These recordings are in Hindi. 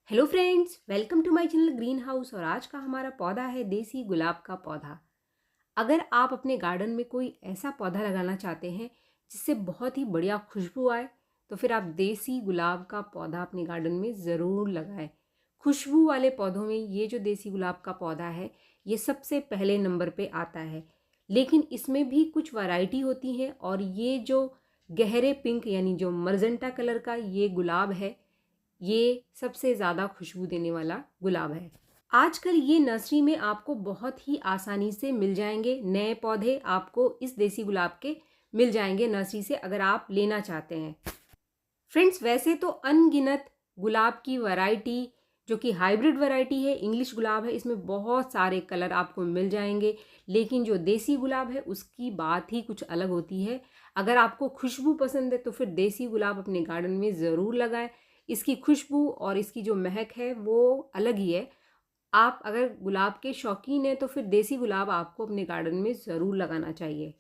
Hello friends, welcome to my channel green house. और आज का हमारा पौधा है देसी गुलाब का पौधा। अगर आप अपने गार्डन में कोई ऐसा पौधा लगाना चाहते हैं जिससे बहुत ही बढ़िया खुशबू आए, तो फिर आप देसी गुलाब का पौधा अपने गार्डन में ज़रूर लगाएं। खुशबू वाले पौधों में ये जो देसी गुलाब का पौधा है, ये सबसे पहले नंबर पे आता है। लेकिन इसमें भी कुछ वैरायटी होती है, और ये जो गहरे पिंक यानी जो मरजेंटा कलर का ये गुलाब है, ये सबसे ज़्यादा खुशबू देने वाला गुलाब है। आजकल ये नर्सरी में आपको बहुत ही आसानी से मिल जाएंगे। नए पौधे आपको इस देसी गुलाब के मिल जाएंगे नर्सरी से, अगर आप लेना चाहते हैं। फ्रेंड्स, वैसे तो अनगिनत गुलाब की वैरायटी जो कि हाइब्रिड वैरायटी है, इंग्लिश गुलाब है, इसमें बहुत सारे कलर आपको मिल जाएंगे। लेकिन जो देसी गुलाब है उसकी बात ही कुछ अलग होती है। अगर आपको खुशबू पसंद है तो फिर देसी गुलाब अपने गार्डन में ज़रूर लगाएं। इसकी खुशबू और इसकी जो महक है वो अलग ही है। आप अगर गुलाब के शौकीन हैं तो फिर देसी गुलाब आपको अपने गार्डन में ज़रूर लगाना चाहिए।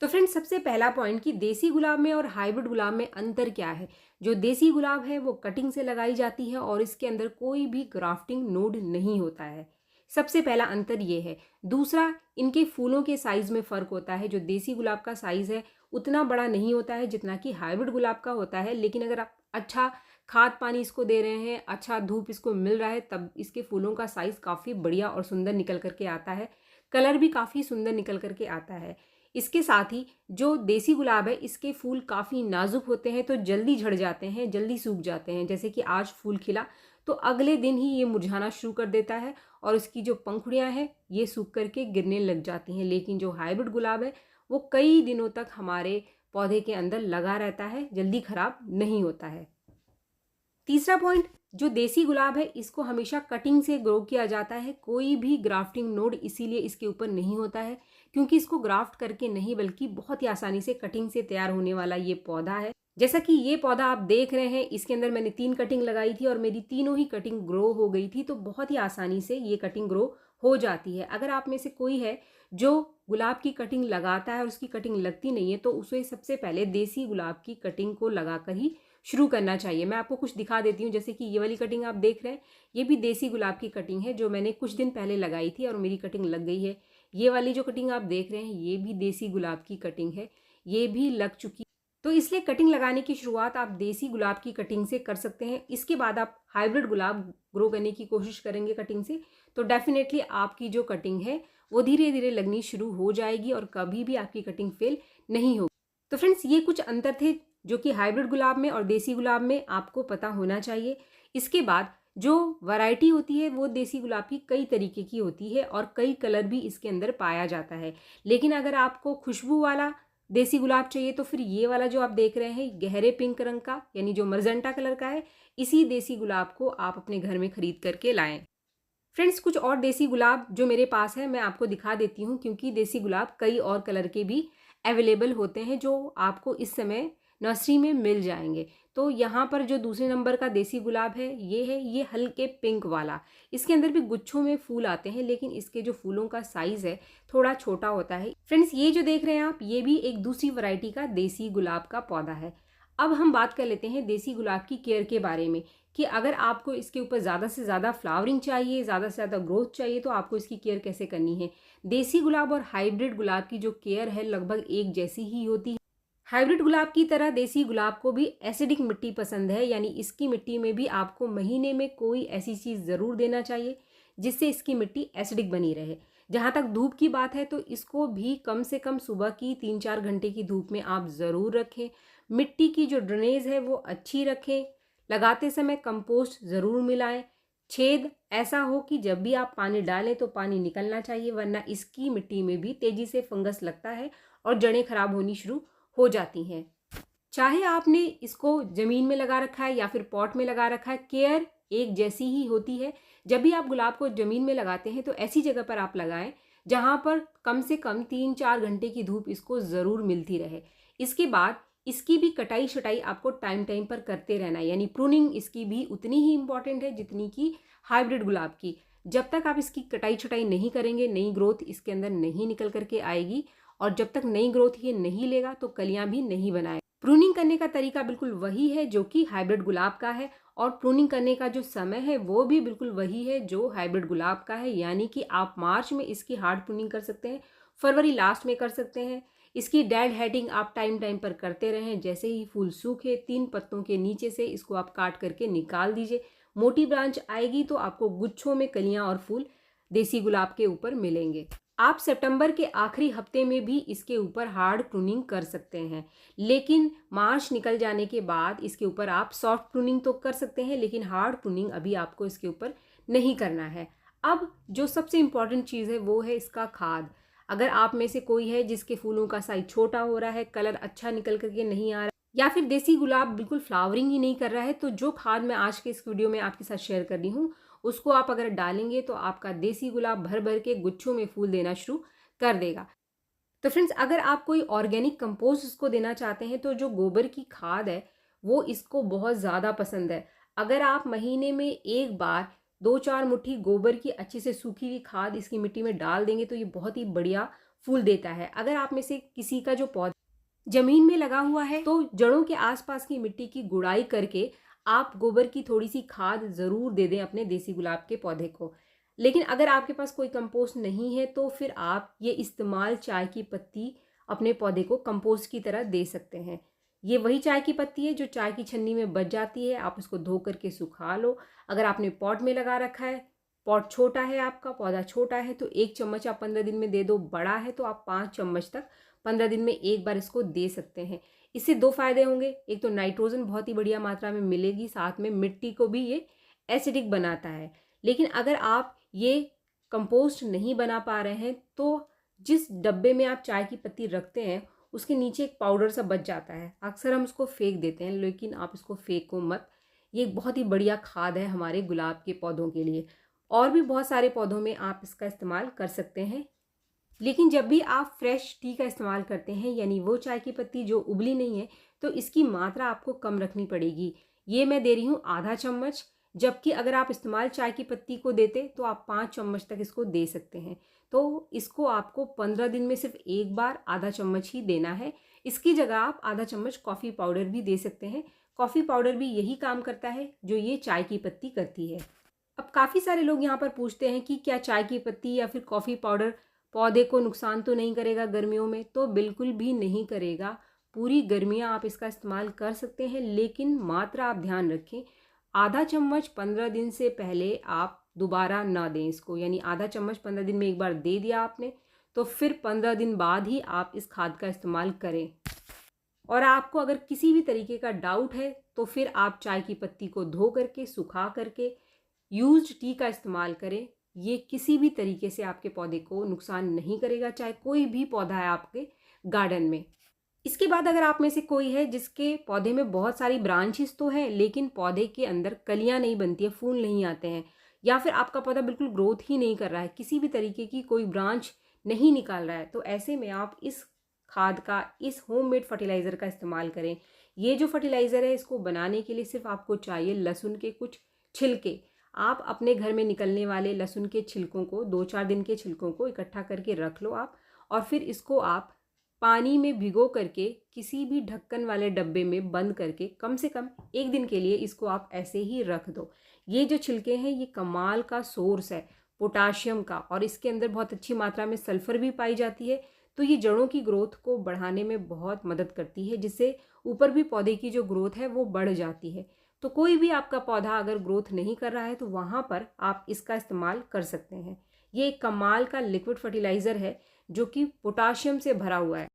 तो फ्रेंड्स, सबसे पहला पॉइंट कि देसी गुलाब में और हाइब्रिड गुलाब में अंतर क्या है। जो देसी गुलाब है वो कटिंग से लगाई जाती है और इसके अंदर कोई भी ग्राफ्टिंग नोड नहीं होता है। सबसे पहला अंतर ये है। दूसरा, इनके फूलों के साइज में फ़र्क होता है। जो देसी गुलाब का साइज़ है उतना बड़ा नहीं होता है जितना कि हाइब्रिड गुलाब का होता है। लेकिन अगर आप अच्छा खाद पानी इसको दे रहे हैं, अच्छा धूप इसको मिल रहा है, तब इसके फूलों का साइज़ काफ़ी बढ़िया और सुंदर निकल करके आता है। कलर भी काफ़ी सुंदर निकल करके आता है। इसके साथ ही जो देसी गुलाब है इसके फूल काफ़ी नाजुक होते हैं, तो जल्दी झड़ जाते हैं, जल्दी सूख जाते हैं। जैसे कि आज फूल खिला तो अगले दिन ही ये मुरझाना शुरू कर देता है और इसकी जो पंखुड़ियाँ हैं ये सूख करके गिरने लग जाती हैं। लेकिन जो हाइब्रिड गुलाब है वो कई दिनों तक हमारे पौधे के अंदर लगा रहता है, जल्दी खराब नहीं होता है। तीसरा पॉइंट, जो देसी गुलाब है इसको हमेशा कटिंग से ग्रो किया जाता है। कोई भी ग्राफ्टिंग नोड इसीलिए इसके ऊपर नहीं होता है क्योंकि इसको ग्राफ्ट करके नहीं, बल्कि बहुत ही आसानी से कटिंग से तैयार होने वाला ये पौधा है। जैसा कि ये पौधा आप देख रहे हैं, इसके अंदर मैंने 3 कटिंग लगाई थी और मेरी तीनों ही कटिंग ग्रो हो गई थी। तो बहुत ही आसानी से ये कटिंग ग्रो हो जाती है। अगर आप में से कोई है जो गुलाब की कटिंग लगाता है और उसकी कटिंग लगती नहीं है, तो उसे सबसे पहले देसी गुलाब की कटिंग को लगाकर ही शुरू करना चाहिए। मैं आपको कुछ दिखा देती हूँ। जैसे कि ये वाली कटिंग आप देख रहे हैं, ये भी देसी गुलाब की कटिंग है जो मैंने कुछ दिन पहले लगाई थी और मेरी कटिंग लग गई है। ये वाली जो कटिंग आप देख रहे हैं ये भी देसी गुलाब की कटिंग है, ये भी लग चुकी। तो इसलिए कटिंग लगाने की शुरुआत आप देसी गुलाब की कटिंग से कर सकते हैं। इसके बाद आप हाइब्रिड गुलाब ग्रो करने की कोशिश करेंगे कटिंग से, तो डेफिनेटली आपकी जो कटिंग है वो धीरे धीरे लगनी शुरू हो जाएगी और कभी भी आपकी कटिंग फेल नहीं होगी। तो फ्रेंड्स, ये कुछ अंतर थे जो कि हाइब्रिड गुलाब में और देसी गुलाब में आपको पता होना चाहिए। इसके बाद जो वैरायटी होती है वो देसी गुलाब की कई तरीके की होती है और कई कलर भी इसके अंदर पाया जाता है। लेकिन अगर आपको खुशबू वाला देसी गुलाब चाहिए तो फिर ये वाला जो आप देख रहे हैं गहरे पिंक रंग का, यानी जो मरजेंटा कलर का है, इसी देसी गुलाब को आप अपने घर में खरीद करके लाएं। फ्रेंड्स, कुछ और देसी गुलाब जो मेरे पास है मैं आपको दिखा देती हूँ, क्योंकि देसी गुलाब कई और कलर के भी अवेलेबल होते हैं जो आपको इस समय नर्सरी में मिल जाएंगे। तो यहाँ पर जो दूसरे नंबर का देसी गुलाब है ये हल्के पिंक वाला। इसके अंदर भी गुच्छों में फूल आते हैं, लेकिन इसके जो फूलों का साइज़ है थोड़ा छोटा होता है। फ्रेंड्स, ये जो देख रहे हैं आप, ये भी एक दूसरी वैरायटी का देसी गुलाब का पौधा है। अब हम बात कर लेते हैं देसी गुलाब की केयर के बारे में, कि अगर आपको इसके ऊपर ज़्यादा से ज़्यादा फ्लावरिंग चाहिए, ज़्यादा से ज़्यादा ग्रोथ चाहिए, तो आपको इसकी केयर कैसे करनी है। देसी गुलाब और हाइब्रिड गुलाब की जो केयर है लगभग एक जैसी ही होती है। हाइब्रिड गुलाब की तरह देसी गुलाब को भी एसिडिक मिट्टी पसंद है, यानी इसकी मिट्टी में भी आपको महीने में कोई ऐसी चीज़ ज़रूर देना चाहिए जिससे इसकी मिट्टी एसिडिक बनी रहे। जहाँ तक धूप की बात है तो इसको भी कम से कम सुबह की 3-4 घंटे की धूप में आप ज़रूर रखें। मिट्टी की जो ड्रेनेज है वो अच्छी रखें। लगाते समय कंपोस्ट ज़रूर मिलाएं। छेद ऐसा हो कि जब भी आप पानी डालें तो पानी निकलना चाहिए, वरना इसकी मिट्टी में भी तेज़ी से फंगस लगता है और जड़ें खराब होनी शुरू हो जाती हैं। चाहे आपने इसको ज़मीन में लगा रखा है या फिर पॉट में लगा रखा है, केयर एक जैसी ही होती है। जब भी आप गुलाब को ज़मीन में लगाते हैं तो ऐसी जगह पर आप लगाएं जहाँ पर कम से कम 3-4 घंटे की धूप इसको ज़रूर मिलती रहे। इसके बाद इसकी भी कटाई छटाई आपको टाइम टाइम पर करते रहना है, यानी प्रूनिंग इसकी भी उतनी ही इम्पॉर्टेंट है जितनी कि हाइब्रिड गुलाब की। जब तक आप इसकी कटाई छटाई नहीं करेंगे, नई ग्रोथ इसके अंदर नहीं निकल करके आएगी, और जब तक नई ग्रोथ ये नहीं लेगा तो कलियां भी नहीं बनाए। प्रूनिंग करने का तरीका बिल्कुल वही है जो कि हाइब्रिड गुलाब का है, और प्रूनिंग करने का जो समय है वो भी बिल्कुल वही है जो हाइब्रिड गुलाब का है, यानी कि आप मार्च में इसकी हार्ड प्रूनिंग कर सकते हैं, फरवरी लास्ट में कर सकते हैं। इसकी डेड हेडिंग आप टाइम टाइम पर करते रहें। जैसे ही फूल सूखे 3 पत्तों के नीचे से इसको आप काट करके निकाल दीजिए। मोटी ब्रांच आएगी तो आपको गुच्छों में कलियां और फूल देसी गुलाब के ऊपर मिलेंगे। आप सितंबर के आखिरी हफ्ते में भी इसके ऊपर हार्ड प्रूनिंग कर सकते हैं, लेकिन मार्च निकल जाने के बाद इसके ऊपर आप सॉफ्ट प्रूनिंग तो कर सकते हैं, लेकिन हार्ड प्रूनिंग अभी आपको इसके ऊपर नहीं करना है। अब जो सबसे इम्पॉर्टेंट चीज़ है वो है इसका खाद। अगर आप में से कोई है जिसके फूलों का साइज छोटा हो रहा है, कलर अच्छा निकल करके नहीं आ रहा, या फिर देसी गुलाब बिल्कुल फ्लावरिंग ही नहीं कर रहा है, तो जो खाद मैं आज के इस वीडियो में आपके साथ शेयर कर रही हूँ उसको आप अगर डालेंगे तो आपका देसी गुलाब भर भर के गुच्छों में फूल देना शुरू कर देगा। तो फ्रेंड्स, अगर आप कोई ऑर्गेनिक कंपोस्ट इसको देना चाहते हैं तो जो गोबर की खाद है वो इसको बहुत ज़्यादा पसंद है। अगर आप महीने में एक बार 2-4 मुट्ठी गोबर की अच्छी से सूखी हुई खाद इसकी मिट्टी में डाल देंगे तो ये बहुत ही बढ़िया फूल देता है। अगर आप में से किसी का जो पौधा जमीन में लगा हुआ है तो जड़ों के आसपास की मिट्टी की गुड़ाई करके आप गोबर की थोड़ी सी खाद ज़रूर दे दें अपने देसी गुलाब के पौधे को। लेकिन अगर आपके पास कोई कंपोस्ट नहीं है तो फिर आप ये इस्तेमाल चाय की पत्ती अपने पौधे को कंपोस्ट की तरह दे सकते हैं। ये वही चाय की पत्ती है जो चाय की छन्नी में बच जाती है। आप उसको धो करके सुखा लो। अगर आपने पॉट में लगा रखा है, पॉट छोटा है, आपका पौधा छोटा है, तो 1 चम्मच आप 15 दिन में दे दो। बड़ा है तो आप 5 चम्मच तक 15 दिन में एक बार इसको दे सकते हैं। इससे 2 फायदे होंगे। एक तो नाइट्रोजन बहुत ही बढ़िया मात्रा में मिलेगी, साथ में मिट्टी को भी ये एसिडिक बनाता है। लेकिन अगर आप ये कंपोस्ट नहीं बना पा रहे हैं तो जिस डब्बे में आप चाय की पत्ती रखते हैं उसके नीचे एक पाउडर सा बच जाता है। अक्सर हम उसको फेंक देते हैं, लेकिन आप इसको फेंको मत। ये एक बहुत ही बढ़िया खाद है हमारे गुलाब के पौधों के लिए। और भी बहुत सारे पौधों में आप इसका इस्तेमाल कर सकते हैं। लेकिन जब भी आप फ्रेश टी का इस्तेमाल करते हैं, यानी वो चाय की पत्ती जो उबली नहीं है, तो इसकी मात्रा आपको कम रखनी पड़ेगी। ये मैं दे रही हूँ आधा चम्मच, जबकि अगर आप इस्तेमाल चाय की पत्ती को देते तो आप 5 चम्मच तक इसको दे सकते हैं। तो इसको आपको 15 दिन में सिर्फ एक बार आधा चम्मच ही देना है। इसकी जगह आप आधा चम्मच कॉफ़ी पाउडर भी दे सकते हैं। कॉफ़ी पाउडर भी यही काम करता है जो ये चाय की पत्ती करती है। अब काफ़ी सारे लोग यहाँ पर पूछते हैं कि क्या चाय की पत्ती या फिर कॉफ़ी पाउडर पौधे को नुकसान तो नहीं करेगा गर्मियों में? तो बिल्कुल भी नहीं करेगा। पूरी गर्मियाँ आप इसका इस्तेमाल कर सकते हैं, लेकिन मात्रा आप ध्यान रखें। आधा चम्मच 15 दिन से पहले आप दोबारा ना दें इसको, यानी आधा चम्मच 15 दिन में एक बार दे दिया आपने तो फिर 15 दिन बाद ही आप इस खाद का इस्तेमाल करें। और आपको अगर किसी भी तरीके का डाउट है तो फिर आप चाय की पत्ती को धो करके सुखा करके यूज्ड टी का इस्तेमाल करें। ये किसी भी तरीके से आपके पौधे को नुकसान नहीं करेगा, चाहे कोई भी पौधा है आपके गार्डन में। इसके बाद अगर आप में से कोई है जिसके पौधे में बहुत सारी ब्रांचेस तो हैं लेकिन पौधे के अंदर कलियां नहीं बनती है, फूल नहीं आते हैं, या फिर आपका पौधा बिल्कुल ग्रोथ ही नहीं कर रहा है, किसी भी तरीके की कोई ब्रांच नहीं निकाल रहा है, तो ऐसे में आप इस खाद का, इस होममेड फर्टिलाइज़र का इस्तेमाल करें। ये जो फर्टिलाइज़र है इसको बनाने के लिए सिर्फ आपको चाहिए लहसुन के कुछ छिलके। आप अपने घर में निकलने वाले लहसुन के छिलकों को, 2-4 दिन के छिलकों को इकट्ठा करके रख लो आप, और फिर इसको आप पानी में भिगो करके किसी भी ढक्कन वाले डब्बे में बंद करके कम से कम 1 दिन के लिए इसको आप ऐसे ही रख दो। ये जो छिलके हैं ये कमाल का सोर्स है पोटाशियम का, और इसके अंदर बहुत अच्छी मात्रा में सल्फ़र भी पाई जाती है, तो ये जड़ों की ग्रोथ को बढ़ाने में बहुत मदद करती है, जिससे ऊपर भी पौधे की जो ग्रोथ है वो बढ़ जाती है। तो कोई भी आपका पौधा अगर ग्रोथ नहीं कर रहा है तो वहाँ पर आप इसका इस्तेमाल कर सकते हैं। ये एक कमाल का लिक्विड फर्टिलाइज़र है जो कि पोटाशियम से भरा हुआ है।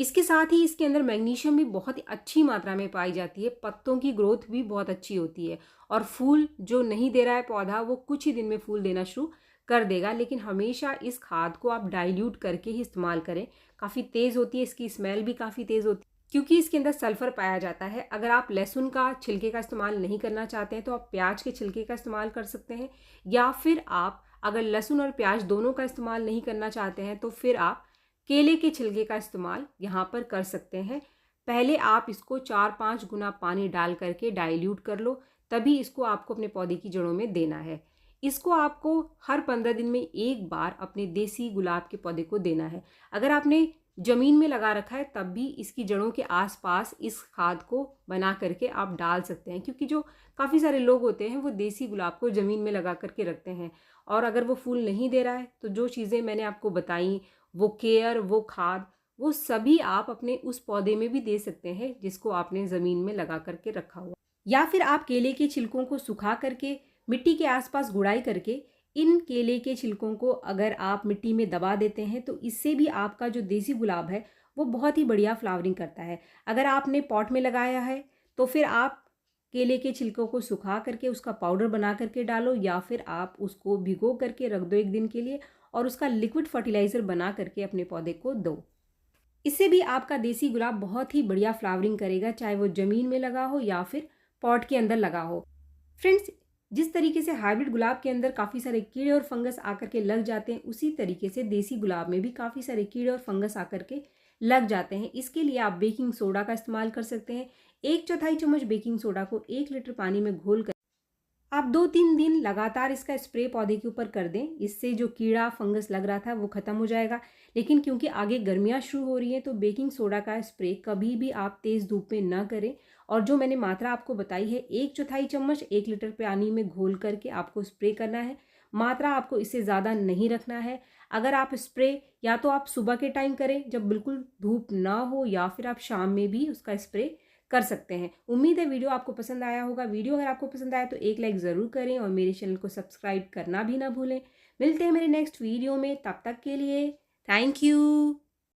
इसके साथ ही इसके अंदर मैग्नीशियम भी बहुत ही अच्छी मात्रा में पाई जाती है। पत्तों की ग्रोथ भी बहुत अच्छी होती है, और फूल जो नहीं दे रहा है पौधा वो कुछ ही दिन में फूल देना शुरू कर देगा। लेकिन हमेशा इस खाद को आप डाइल्यूट करके ही इस्तेमाल करें। काफ़ी तेज़ होती है, इसकी स्मेल भी काफ़ी तेज़ होती है क्योंकि इसके अंदर सल्फ़र पाया जाता है। अगर आप लहसुन का छिलके का इस्तेमाल नहीं करना चाहते हैं तो आप प्याज के छिलके का इस्तेमाल कर सकते हैं, या फिर आप अगर लहसुन और प्याज दोनों का इस्तेमाल नहीं करना चाहते हैं तो फिर आप केले के छिलके का इस्तेमाल यहाँ पर कर सकते हैं। पहले आप इसको 4-5 गुना पानी डाल करके डाइल्यूट कर लो, तभी इसको आपको अपने पौधे की जड़ों में देना है। इसको आपको हर 15 दिन में एक बार अपने देसी गुलाब के पौधे को देना है। अगर आपने ज़मीन में लगा रखा है तब भी इसकी जड़ों के आसपास इस खाद को बना करके आप डाल सकते हैं, क्योंकि जो काफ़ी सारे लोग होते हैं वो देसी गुलाब को ज़मीन में लगा करके रखते हैं, और अगर वो फूल नहीं दे रहा है तो जो चीज़ें मैंने आपको बताई, वो केयर, वो खाद, वो सभी आप अपने उस पौधे में भी दे सकते हैं जिसको आपने ज़मीन में लगा करके रखा हुआ। या फिर आप केले के छिलकों को सुखा करके मिट्टी के आसपास गुड़ाई करके इन केले के छिलकों को अगर आप मिट्टी में दबा देते हैं तो इससे भी आपका जो देसी गुलाब है वो बहुत ही बढ़िया फ्लावरिंग करता है। अगर आपने पॉट में लगाया है तो फिर आप केले के छिलकों को सुखा करके उसका पाउडर बना करके डालो, या फिर आप उसको भिगो करके रख दो 1 दिन के लिए और उसका लिक्विड फर्टिलाइज़र बना करके अपने पौधे को दो। इससे भी आपका देसी गुलाब बहुत ही बढ़िया फ्लावरिंग करेगा, चाहे वो ज़मीन में लगा हो या फिर पॉट के अंदर लगा हो। फ्रेंड्स, जिस तरीके से हाइब्रिड गुलाब के अंदर काफ़ी सारे कीड़े और फंगस आकर के लग जाते हैं, उसी तरीके से देसी गुलाब में भी काफ़ी सारे कीड़े और फंगस आकर के लग जाते हैं। इसके लिए आप बेकिंग सोडा का इस्तेमाल कर सकते हैं। 1/4 चम्मच बेकिंग सोडा को 1 लीटर पानी में घोल कर आप 2-3 दिन लगातार इसका स्प्रे पौधे के ऊपर कर दें। इससे जो कीड़ा फंगस लग रहा था वो ख़त्म हो जाएगा। लेकिन क्योंकि आगे गर्मियाँ शुरू हो रही हैं तो बेकिंग सोडा का स्प्रे कभी भी आप तेज़ धूप में ना करें। और जो मैंने मात्रा आपको बताई है, 1/4 चम्मच 1 लीटर पानी में घोल करके आपको स्प्रे करना है। मात्रा आपको इससे ज़्यादा नहीं रखना है। अगर आप स्प्रे या तो आप सुबह के टाइम करें जब बिल्कुल धूप ना हो, या फिर आप शाम में भी उसका स्प्रे कर सकते हैं। उम्मीद है वीडियो आपको पसंद आया होगा। वीडियो अगर आपको पसंद आया तो एक लाइक ज़रूर करें और मेरे चैनल को सब्सक्राइब करना भी ना भूलें। मिलते हैं मेरे नेक्स्ट वीडियो में, तब तक के लिए थैंक यू।